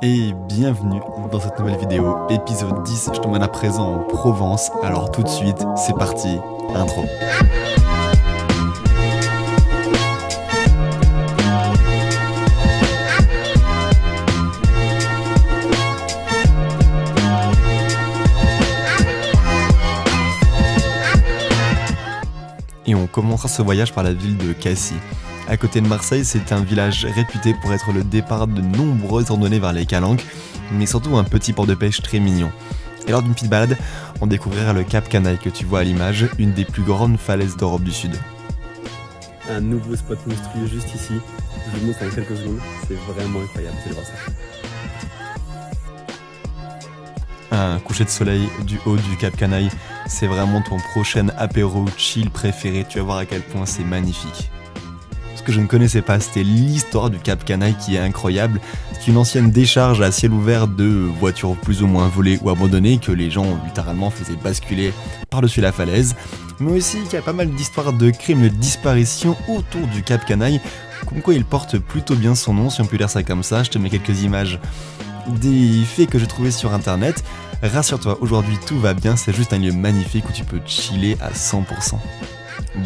Et bienvenue dans cette nouvelle vidéo, épisode 10, je t'emmène à présent en Provence, alors tout de suite, c'est parti, intro. Et on commencera ce voyage par la ville de Cassis. À côté de Marseille, c'est un village réputé pour être le départ de nombreuses randonnées vers les Calanques, mais surtout un petit port de pêche très mignon. Et lors d'une petite balade, on découvrira le Cap Canaille que tu vois à l'image, une des plus grandes falaises d'Europe du Sud. Un nouveau spot monstrueux juste ici, je vous montre en quelques secondes, c'est vraiment incroyable, vous allez voir ça. Un coucher de soleil du haut du Cap Canaille, c'est vraiment ton prochain apéro chill préféré, tu vas voir à quel point c'est magnifique. Ce que je ne connaissais pas, c'était l'histoire du Cap Canaille qui est incroyable. C'est une ancienne décharge à ciel ouvert de voitures plus ou moins volées ou abandonnées que les gens littéralement faisaient basculer par-dessus la falaise. Mais aussi qu'il y a pas mal d'histoires de crimes de disparition autour du Cap Canaille, comme quoi il porte plutôt bien son nom, si on peut dire ça comme ça. Je te mets quelques images des faits que j'ai trouvés sur internet. Rassure-toi, aujourd'hui tout va bien, c'est juste un lieu magnifique où tu peux chiller à 100%.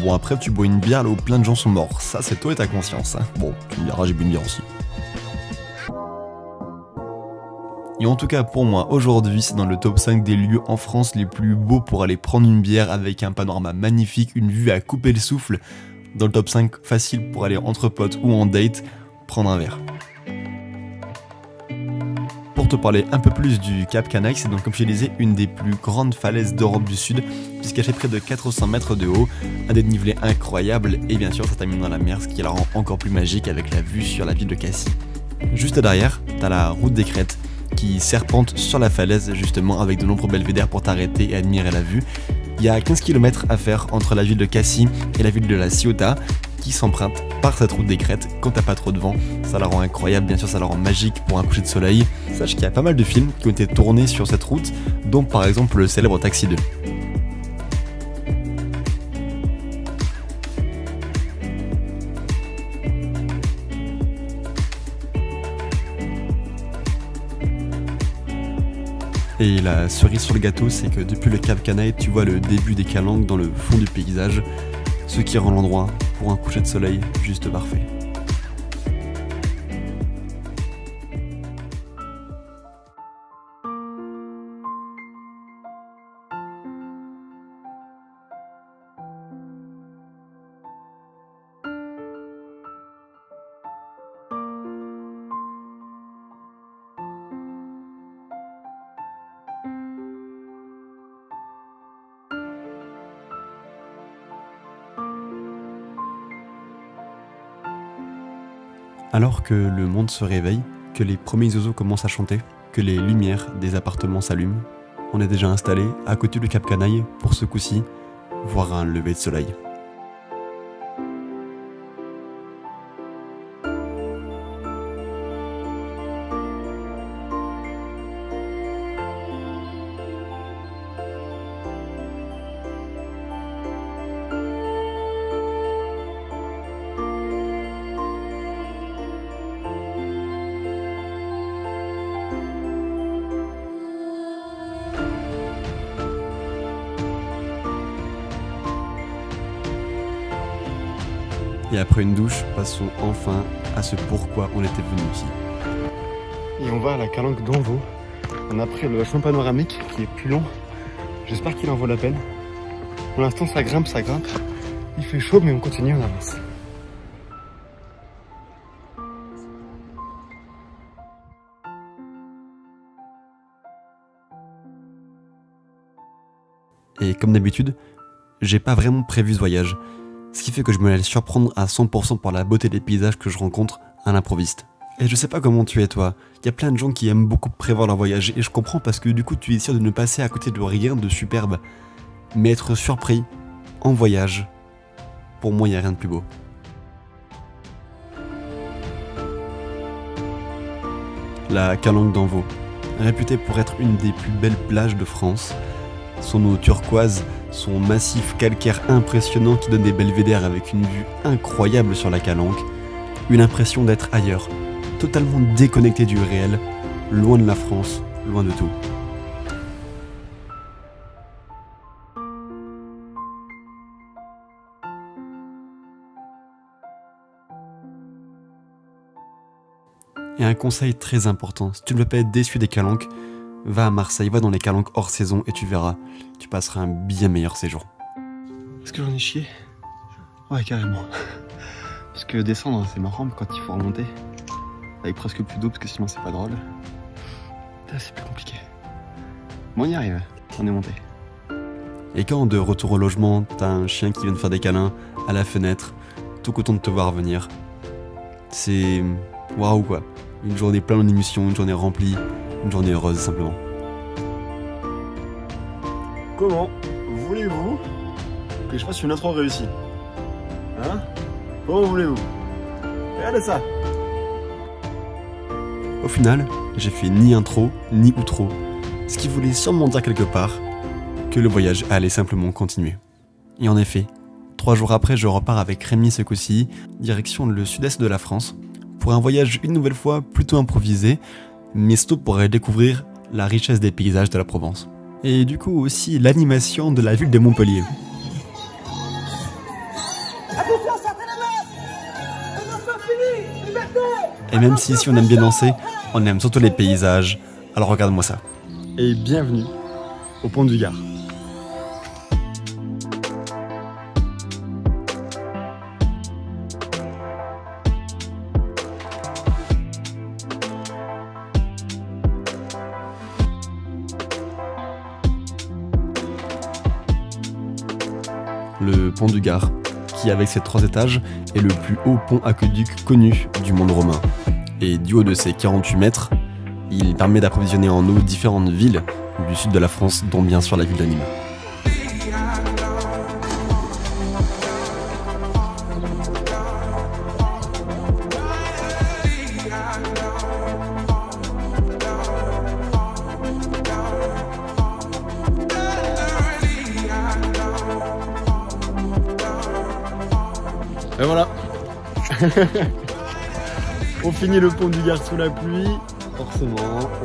Bon, après tu bois une bière là où plein de gens sont morts, ça c'est toi et ta conscience, hein. Bon, tu me diras, j'ai bu une bière aussi. Et en tout cas pour moi, aujourd'hui c'est dans le top 5 des lieux en France les plus beaux pour aller prendre une bière avec un panorama magnifique, une vue à couper le souffle. Dans le top 5 facile pour aller entre potes ou en date, prendre un verre. Pour te parler un peu plus du Cap Canaille, c'est donc comme je disais une des plus grandes falaises d'Europe du Sud, puisqu'elle fait près de 400 mètres de haut, un dénivelé incroyable et bien sûr ça termine dans la mer, ce qui la rend encore plus magique avec la vue sur la ville de Cassis. Juste derrière, t'as la route des Crêtes qui serpente sur la falaise justement avec de nombreux belvédères pour t'arrêter et admirer la vue. Il y a 15 km à faire entre la ville de Cassis et la ville de La Ciotat, qui s'emprunte par cette route des Crêtes quand t'as pas trop de vent. Ça la rend incroyable, bien sûr ça la rend magique pour un coucher de soleil. Sache qu'il y a pas mal de films qui ont été tournés sur cette route, dont par exemple le célèbre Taxi 2. Et la cerise sur le gâteau, c'est que depuis le Cap Canaille, tu vois le début des Calanques dans le fond du paysage, ce qui rend l'endroit pour un coucher de soleil juste parfait. Alors que le monde se réveille, que les premiers oiseaux commencent à chanter, que les lumières des appartements s'allument, on est déjà installé à côté du Cap Canaille pour ce coup-ci voir un lever de soleil. Et après une douche, passons enfin à ce pourquoi on était venu ici. Et on va à la Calanque d'Envaux. On a pris le chemin panoramique qui est plus long. J'espère qu'il en vaut la peine. Pour l'instant ça grimpe, ça grimpe. Il fait chaud mais on continue, on avance. Et comme d'habitude, j'ai pas vraiment prévu ce voyage. Ce qui fait que je me laisse surprendre à 100% par la beauté des paysages que je rencontre à l'improviste. Et je sais pas comment tu es toi, il y a plein de gens qui aiment beaucoup prévoir leur voyage et je comprends parce que du coup tu es sûr de ne passer à côté de rien de superbe. Mais être surpris en voyage, pour moi il n'y a rien de plus beau. La Calanque d'Envaux, réputée pour être une des plus belles plages de France. Son eau turquoise, son massif calcaire impressionnant qui donne des belvédères avec une vue incroyable sur la Calanque, une impression d'être ailleurs, totalement déconnecté du réel, loin de la France, loin de tout. Et un conseil très important, si tu ne veux pas être déçu des calanques, va à Marseille, va dans les calanques hors saison et tu verras, tu passeras un bien meilleur séjour. Est-ce que j'en ai chié? Ouais, carrément. Parce que descendre, c'est marrant quand il faut remonter. Avec presque plus d'eau, parce que sinon c'est pas drôle. Là, c'est plus compliqué. Bon, on y arrive, on est monté. Et quand de retour au logement, t'as un chien qui vient de faire des câlins à la fenêtre, tout content de te voir venir. C'est... waouh quoi. Une journée pleine d'émotions, une journée remplie, une journée heureuse simplement. Comment voulez-vous que je fasse une intro réussie? Hein? Comment voulez-vous? Regardez ça! Au final, j'ai fait ni intro, ni outro, ce qui voulait sûrement dire quelque part que le voyage allait simplement continuer. Et en effet, 3 jours après, je repars avec Rémi ce coup-ci, direction le sud-est de la France, pour un voyage une nouvelle fois plutôt improvisé, mais surtout pour aller découvrir la richesse des paysages de la Provence. Et du coup aussi l'animation de la ville de Montpellier. Et même si ici on aime bien danser, on aime surtout les paysages, alors regarde-moi ça. Et bienvenue au Pont du Gard. Le Pont du Gard, qui avec ses 3 étages est le plus haut pont aqueduc connu du monde romain. Et du haut de ses 48 mètres, il permet d'approvisionner en eau différentes villes du sud de la France, dont bien sûr la ville de Nîmes. Et voilà. On finit le Pont du Gard sous la pluie. Forcément,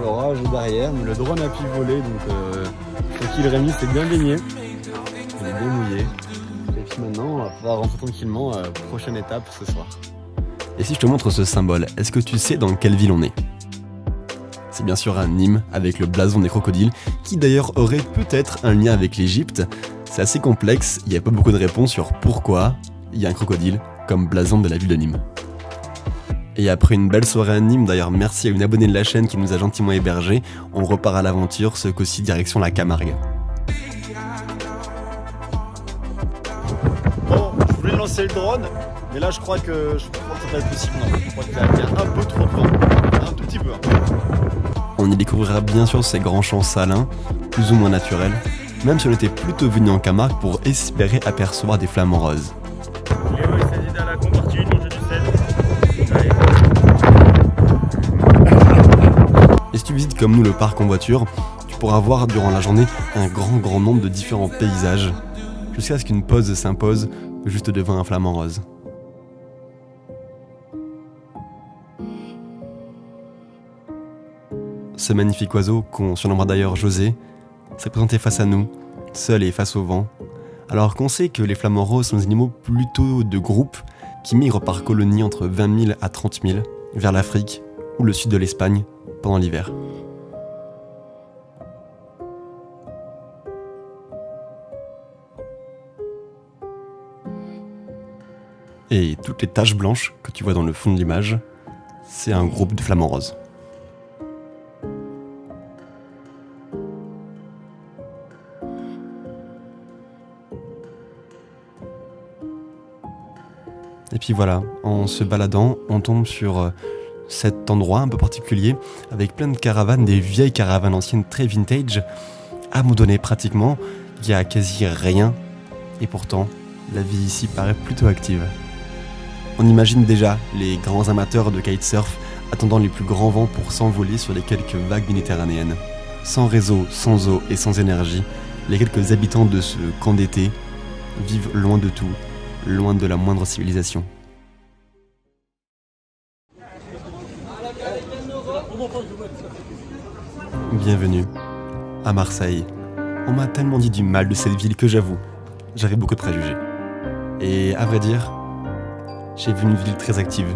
l'orage est derrière, mais le drone a pu voler, donc tranquille, Rémi s'est bien baigné. Il est bien mouillé. Et puis maintenant, on va pouvoir rentrer tranquillement à la prochaine étape ce soir. Et si je te montre ce symbole, est-ce que tu sais dans quelle ville on est? C'est bien sûr à Nîmes, avec le blason des crocodiles, qui d'ailleurs aurait peut-être un lien avec l'Égypte. C'est assez complexe, il n'y a pas beaucoup de réponses sur pourquoi il y a un crocodile comme blason de la ville de Nîmes. Et après une belle soirée à Nîmes, d'ailleurs merci à une abonnée de la chaîne qui nous a gentiment hébergés, on repart à l'aventure, ce coup-ci direction la Camargue. Bon, je voulais lancer le drone, mais là je crois que ça va être possible. Non, je crois qu'il y a un peu trop de vent, un tout petit peu. On y découvrira bien sûr ces grands champs salins, plus ou moins naturels, même si on était plutôt venu en Camargue pour espérer apercevoir des flamants roses. Léo il s'agit d'un lac, on continue de manger du sel. Allez. Et si tu visites comme nous le parc en voiture, tu pourras voir durant la journée un grand nombre de différents paysages, jusqu'à ce qu'une pause s'impose juste devant un flamant rose. Ce magnifique oiseau, qu'on surnommera d'ailleurs José, s'est présenté face à nous, seul et face au vent, alors qu'on sait que les flamants roses sont des animaux plutôt de groupe qui migrent par colonies entre 20 000 à 30 000 vers l'Afrique ou le sud de l'Espagne pendant l'hiver. Et toutes les taches blanches que tu vois dans le fond de l'image, c'est un groupe de flamants roses. Et puis voilà, en se baladant, on tombe sur cet endroit un peu particulier, avec plein de caravanes, des vieilles caravanes anciennes très vintage, abandonnées pratiquement, il n'y a quasi rien, et pourtant, la vie ici paraît plutôt active. On imagine déjà les grands amateurs de kitesurf attendant les plus grands vents pour s'envoler sur les quelques vagues méditerranéennes. Sans réseau, sans eau et sans énergie, les quelques habitants de ce camp d'été vivent loin de tout, loin de la moindre civilisation. Bienvenue à Marseille. On m'a tellement dit du mal de cette ville que j'avoue, j'avais beaucoup de préjugés. Et à vrai dire, j'ai vu une ville très active,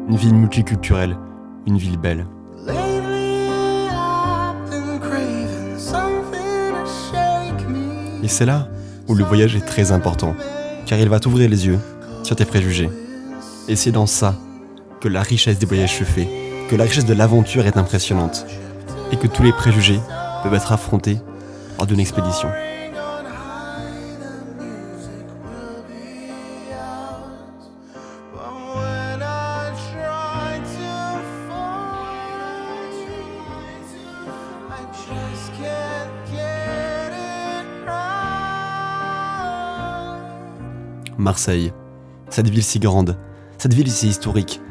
une ville multiculturelle, une ville belle. Et c'est là où le voyage est très important, car il va t'ouvrir les yeux sur tes préjugés. Et c'est dans ça que la richesse des voyages se fait, que la richesse de l'aventure est impressionnante, et que tous les préjugés peuvent être affrontés lors d'une expédition. Marseille, cette ville si grande, cette ville si historique,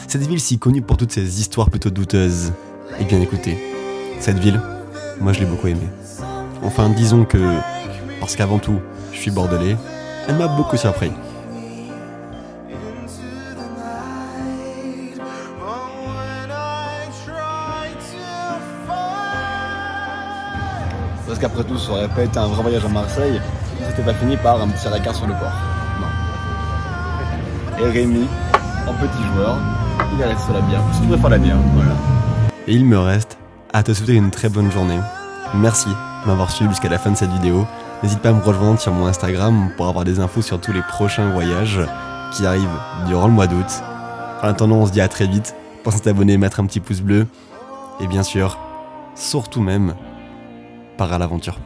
cette ville si connue pour toutes ses histoires plutôt douteuses. Et bien écoutez, cette ville, moi je l'ai beaucoup aimée. Enfin disons que, parce qu'avant tout, je suis bordelais, elle m'a beaucoup surpris. Parce qu'après tout, ça aurait pas été un vrai voyage à Marseille, c'était pas fini par un petit regard sur le port. Non. Et Rémi, en petit joueur, il est resté sur la bière. Si tu préfères la bière, voilà. Et il me reste à te souhaiter une très bonne journée. Merci de m'avoir suivi jusqu'à la fin de cette vidéo. N'hésite pas à me rejoindre sur mon Instagram pour avoir des infos sur tous les prochains voyages qui arrivent durant le mois d'août. En attendant, on se dit à très vite. Pense à t'abonner, mettre un petit pouce bleu. Et bien sûr, surtout même, pars à l'aventure.